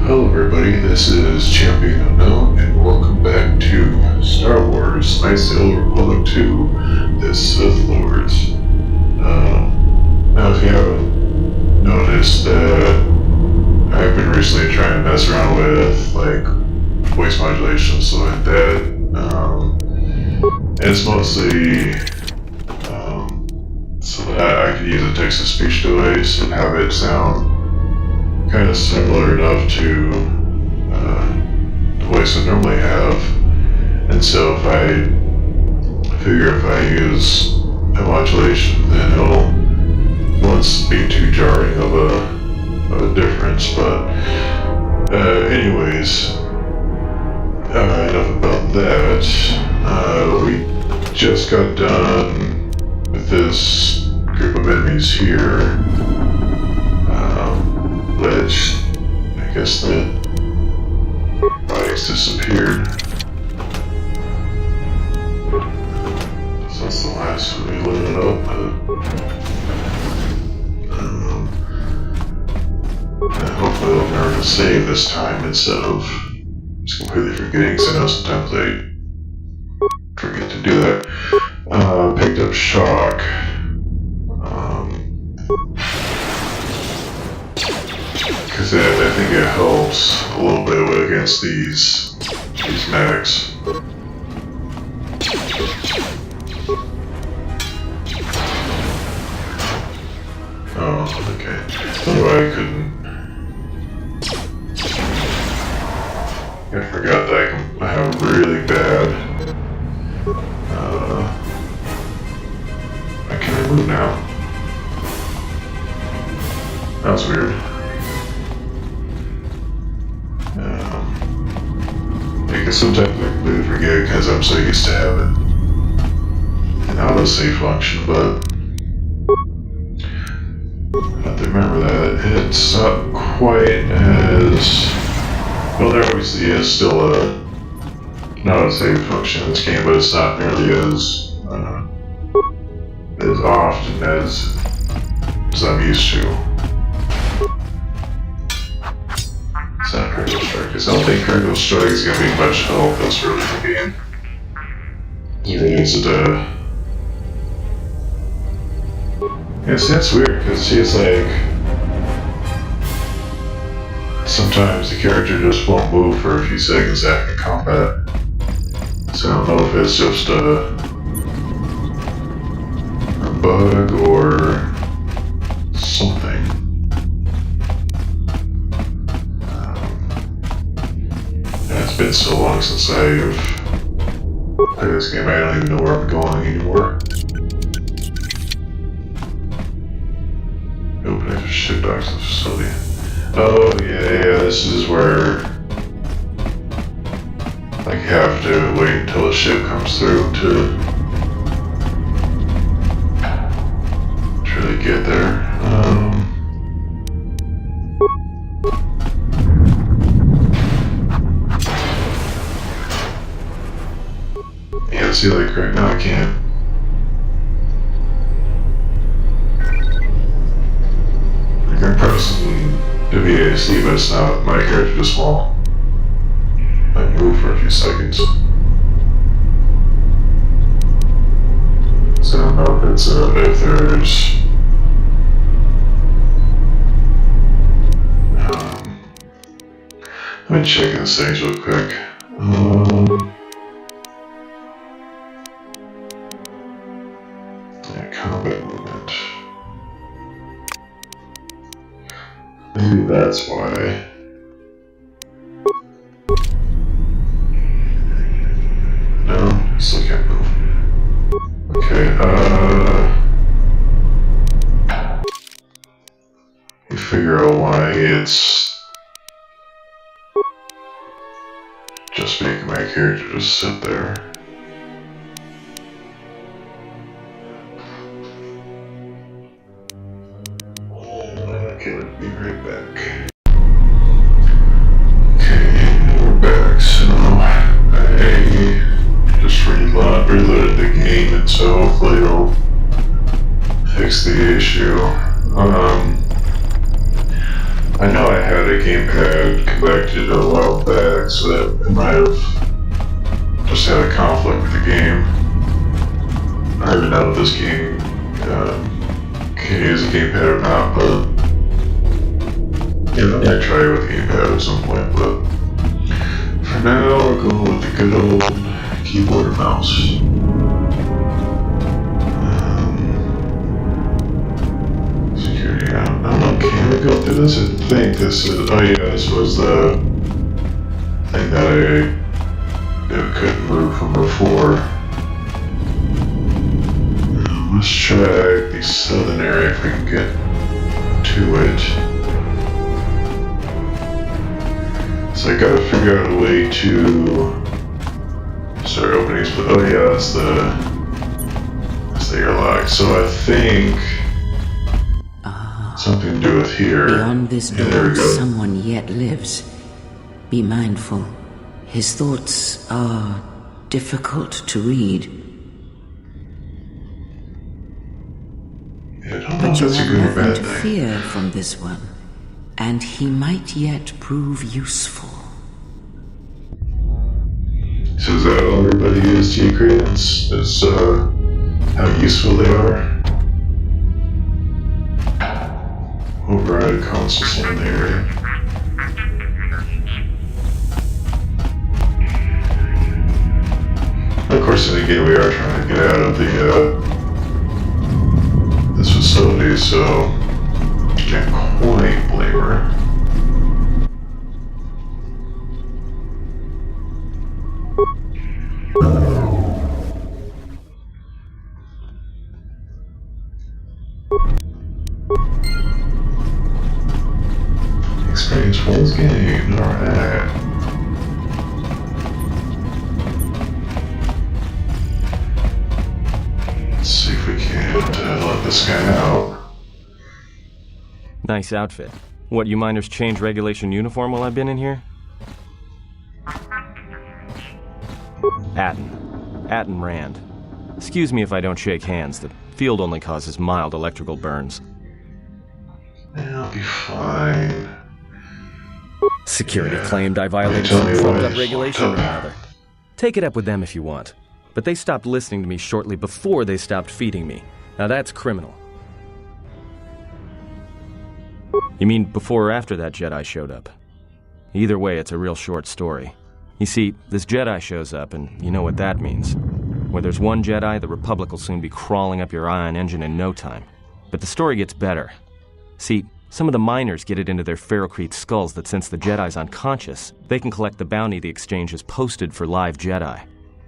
Hello everybody, this is Champion Unknown, and welcome back to Star Wars Knights of the Old Republic 2, the Sith Lords. Now if you haven't noticed, I've been recently trying to mess around with, voice modulation, so like that. It's mostly, so that I could use a text-to-speech device and have it sound kind of similar enough to the voice I normally have, and so if I figure if I use a modulation, then it'll once be too jarring of a difference. But anyways, enough about that. We just got done with this group of enemies here. Which I guess the bodies disappeared. So that's the last one we loaded up. And hopefully they'll remember to save this time instead of just completely forgetting, because I know sometimes they forget to do that. Picked up shock. Because I think it helps a little bit against these mechs. Oh, okay. Oh, I couldn't. I forgot that I have really bad. I can't move now. That was weird. Because sometimes I completely forget because I'm so used to having an autosave function, but I have to remember that it's not quite as well. There obviously is still an autosave function in this game, but it's not nearly as often as I'm used to. It's not Critical Strike, because I don't think Critical Strike is going to be much help else really in the game. Even against yeah, see, that's weird, because it's like sometimes the character just won't move for a few seconds after combat. So I don't know if it's just a bug or something. It's been so long since I've played this game, I don't even know where I'm going anymore. Opening a shipbox facility. Oh yeah, this is where you have to wait until the ship comes through to really get there. Yeah, see, right now I can't. I'm pressing WASD, but it's not. My character just won't move for a few seconds. So I don't know if it's if there's let me check the settings real quick. Combat movement. Maybe that's why. No, still can't move. Okay, you figure out why it's just making my character just sit there. Okay, let me be right back. Okay, we're back. So I just reloaded the game, and so hopefully it'll fix the issue. I know I had a gamepad connected a while back, so that it might have just had a conflict with the game. I don't even know if this game can use a gamepad or not, but I might try it with a gamepad at some point. But for now, we're going with the good old keyboard and mouse. Security, I don't know, can we go through this? I think this is, oh yeah, this was the thing that I couldn't move from before. Let's try the southern area if we can get to it. So I gotta figure out a way to start opening these, but oh yeah, that's the airlock. So I think something to do with here. Beyond this yeah, there door, we go. someone yet lives. Be mindful. His thoughts are difficult to read. Yeah, I don't know But if you that's a have good or nothing bad to thing. fear from this one, and he might yet prove useful. So is that all everybody is to credence? Is how useful they are? Override console in the area. Of course, in the game we are trying to get out of the this facility, so can't quite blame her. Experience was gained, alright. Let's see if we can't let this guy out. Nice outfit. What, you miners change regulation uniform while I've been in here? Atten Rand. Excuse me if I don't shake hands. The field only causes mild electrical burns. I'll be fine. Security Yeah. claimed I violated Tell some me fucked what up is regulation or fucked up. another. Take it up with them if you want. But they stopped listening to me shortly before they stopped feeding me. Now that's criminal. You mean before or after that Jedi showed up? Either way, it's a real short story. You see, this Jedi shows up, and you know what that means. Where there's one Jedi, the Republic will soon be crawling up your ion engine in no time. But the story gets better. See, some of the miners get it into their ferrocrete skulls that since the Jedi's unconscious, they can collect the bounty the exchange has posted for live Jedi.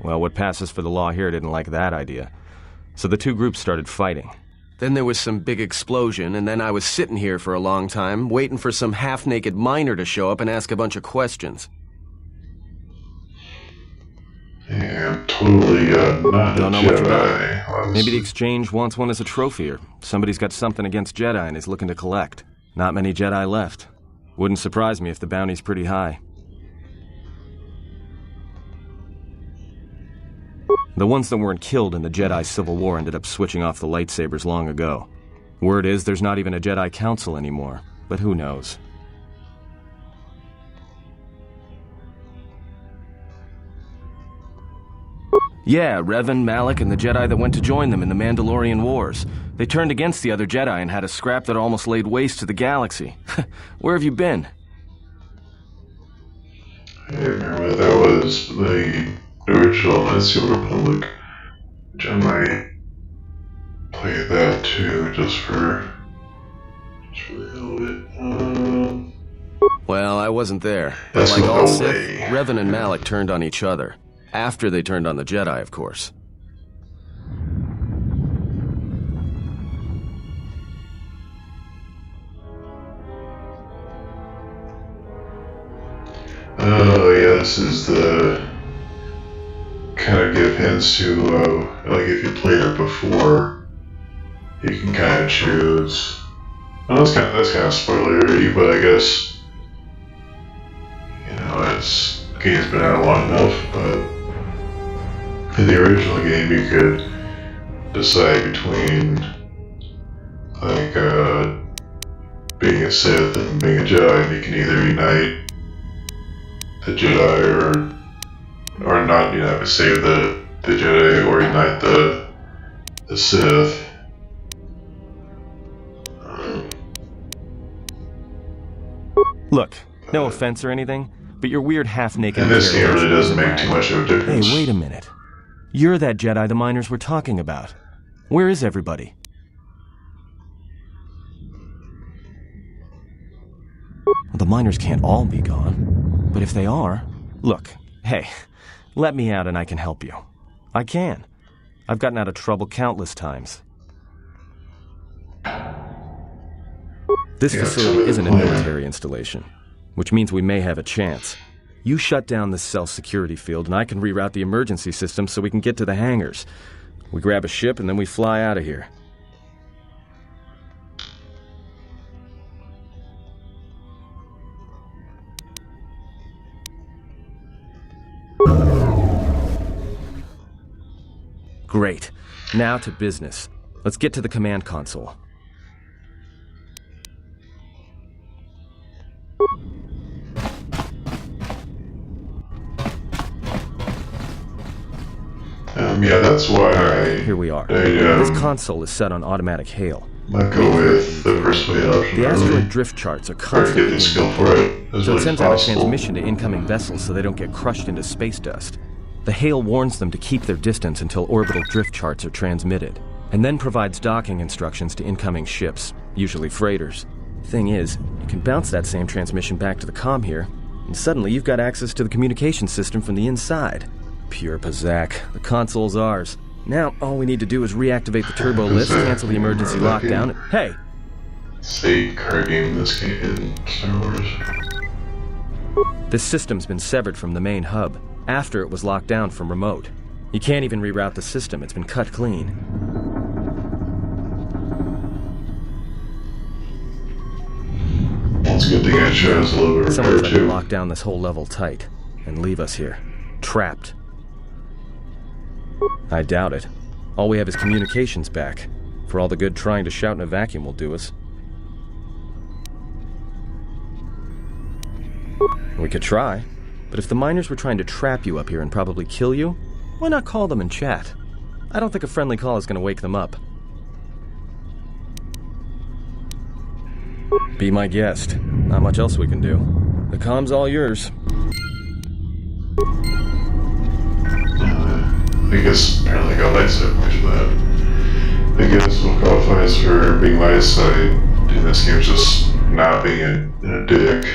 Well, what passes for the law here didn't like that idea. So the two groups started fighting. Then there was some big explosion, and then I was sitting here for a long time, waiting for some half-naked miner to show up and ask a bunch of questions. Yeah, I'm totally not Don't a know much about Jedi. Maybe the exchange wants one as a trophy, or somebody's got something against Jedi and is looking to collect. Not many Jedi left. Wouldn't surprise me if the bounty's pretty high. The ones that weren't killed in the Jedi Civil War ended up switching off the lightsabers long ago. Word is there's not even a Jedi Council anymore, but who knows? Yeah, Revan, Malak, and the Jedi that went to join them in the Mandalorian Wars. They turned against the other Jedi and had a scrap that almost laid waste to the galaxy. Where have you been? I remember that was the original Knights of the Republic, which I might play that too, just for the hell of it. Well, I wasn't there. But That's like no all Sith, way. Revan and Malak turned on each other. After they turned on the Jedi, of course. Oh yeah, this is the kind of give hints to like if you played it before, you can kind of choose. Well, that's kind of spoilery, but I guess it's the game's been out long enough. But in the original game, you could decide between like being a Sith and being a Jedi, you can either unite the Jedi or not unite, but save the Jedi, or unite the Sith. Look, no offense or anything, but your weird half-naked And this game really doesn't make whack. too much of a difference. Hey, wait a minute. You're that Jedi the miners were talking about. Where is everybody? Well, the miners can't all be gone. But if they are... Look, hey, let me out and I can help you. I can. I've gotten out of trouble countless times. This facility isn't a military installation, which means we may have a chance. You shut down this self-security field and I can reroute the emergency system so we can get to the hangars. We grab a ship and then we fly out of here. Great. Now to business. Let's get to the command console. Yeah, that's why Here we are. I This console is set on automatic hail. might go with the first weight option. The early. asteroid drift charts are Or constantly getting being skill for it as so much it as sends out a possible. transmission to incoming vessels so they don't get crushed into space dust. The hail warns them to keep their distance until orbital drift charts are transmitted, and then provides docking instructions to incoming ships, usually freighters. Thing is, you can bounce that same transmission back to the comm here, and suddenly you've got access to the communication system from the inside. Pure Pazak. The console's ours. Now, all we need to do is reactivate the turbo lift, cancel the emergency lockdown, and... Hey! State card game this game in Star Wars. This system's been severed from the main hub, after it was locked down from remote. You can't even reroute the system, it's been cut clean. It's a good thing I chose a little bit of Someone's repair trying to too. lock down this whole level tight, and leave us here, trapped. I doubt it. All we have is communications back. For all the good trying to shout in a vacuum will do us. We could try, but if the miners were trying to trap you up here and probably kill you, why not call them and chat? I don't think a friendly call is going to wake them up. Be my guest. Not much else we can do. The comm's all yours. I guess apparently got light side points for that. I guess what qualifies for being light side in this game is just not being a dick.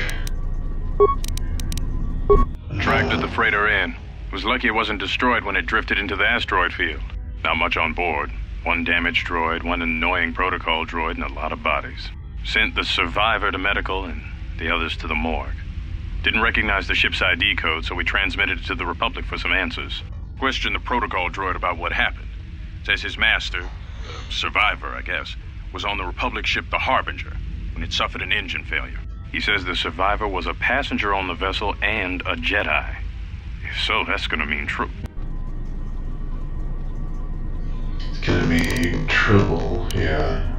Tracted the freighter in. Was lucky it wasn't destroyed when it drifted into the asteroid field. Not much on board. One damaged droid, one annoying protocol droid, and a lot of bodies. Sent the survivor to medical and the others to the morgue. Didn't recognize the ship's ID code, so we transmitted it to the Republic for some answers. Questioned the protocol droid about what happened. Says his master, survivor I guess, was on the Republic ship the Harbinger when it suffered an engine failure. He says the survivor was a passenger on the vessel and a Jedi. If so, that's gonna mean trouble. It's gonna be trouble, yeah.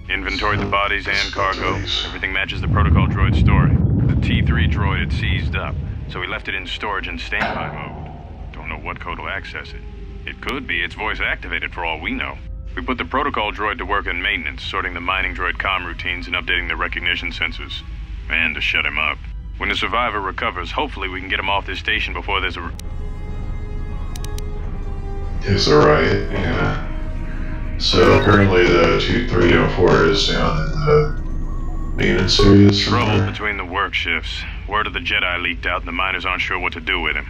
Inventoried the bodies and cargo. Everything matches the protocol droid's story. The T3 droid had seized up, so we left it in storage in standby mode. Don't know what code will access it. It could be it's voice activated for all we know. We put the protocol droid to work in maintenance, sorting the mining droid comm routines and updating the recognition sensors. And to shut him up. When the survivor recovers, hopefully we can get him off this station before there's a... It's a riot, yeah. So apparently the 2304 is down in the maintenance areas. Trouble between the work shifts. Word of the Jedi leaked out and the miners aren't sure what to do with him.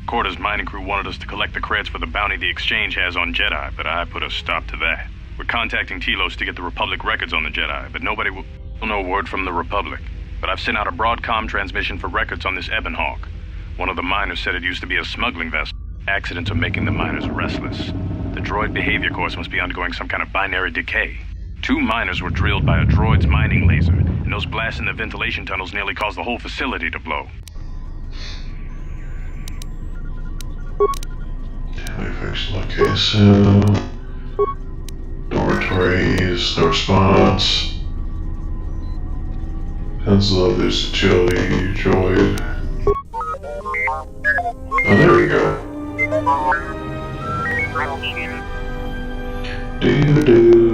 Corda's mining crew wanted us to collect the credits for the bounty the Exchange has on Jedi, but I put a stop to that. We're contacting Telos to get the Republic records on the Jedi, but nobody will know word from the Republic. But I've sent out a broadcom transmission for records on this Ebon Hawk. One of the miners said it used to be a smuggling vessel. Accidents are making the miners restless. The droid behavior course must be undergoing some kind of binary decay. 2 miners were drilled by a droid's mining laser, and those blasts in the ventilation tunnels nearly caused the whole facility to blow. Okay, so dormitory praise, no response. Tons of love, there's agility, droid. Oh, there we go. Do-do.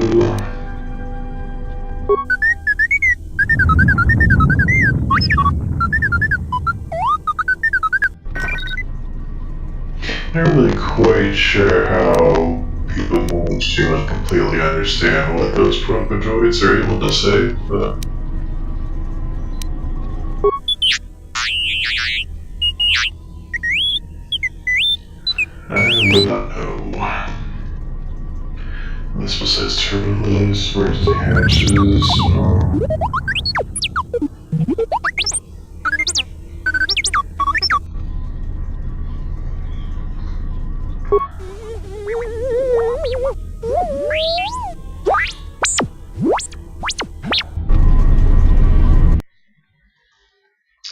Not really quite sure how people won't completely understand what those proto droids are able to say, but I would not know. This besides turbolas, emergency hatches,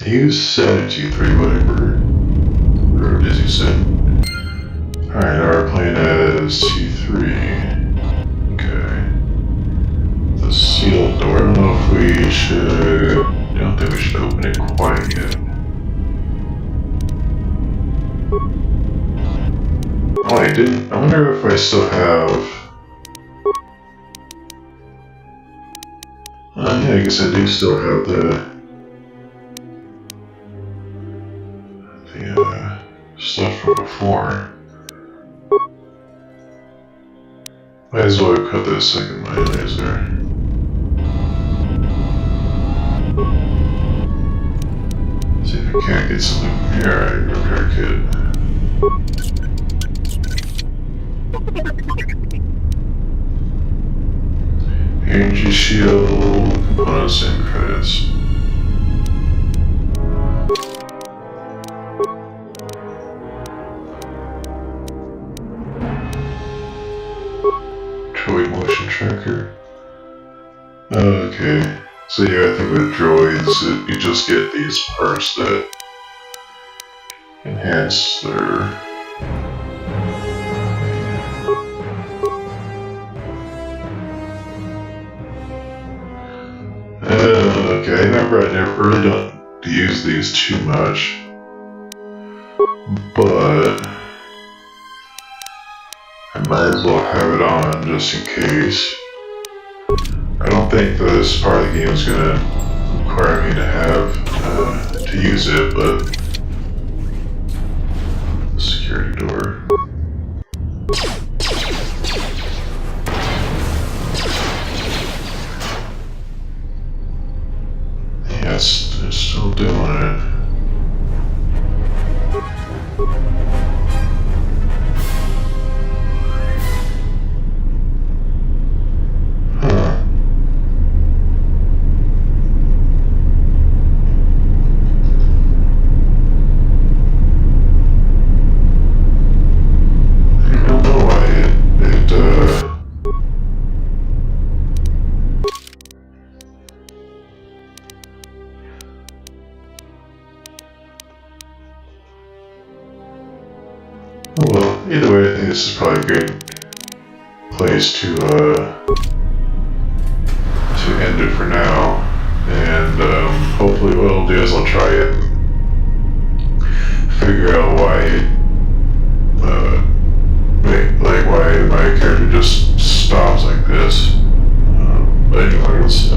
You said T3, whatever. Or as you said. Alright, our plan is T3. Okay. The sealed door. I don't know if we should. I don't think we should open it quite yet. Oh, I didn't. I wonder if I still have. Yeah, I guess I do still have the stuff from before. Might as well cut this second line laser. See if we can't get something from here. Alright, repair kit. Energy shield, components and credits. Droid motion tracker. Okay. So yeah, I think with droids, you just get these parts that enhance their... Okay, I never really don't use these too much, but I might as well have it on just in case. I don't think this part of the game is gonna require me to have to use it, but security door. Yes, they're still doing it. Huh. I don't know why Oh well, either way, I think this is probably a great place to end it for now. And hopefully what I'll do is I'll try it, figure out why why my character just stops like this. But anyways,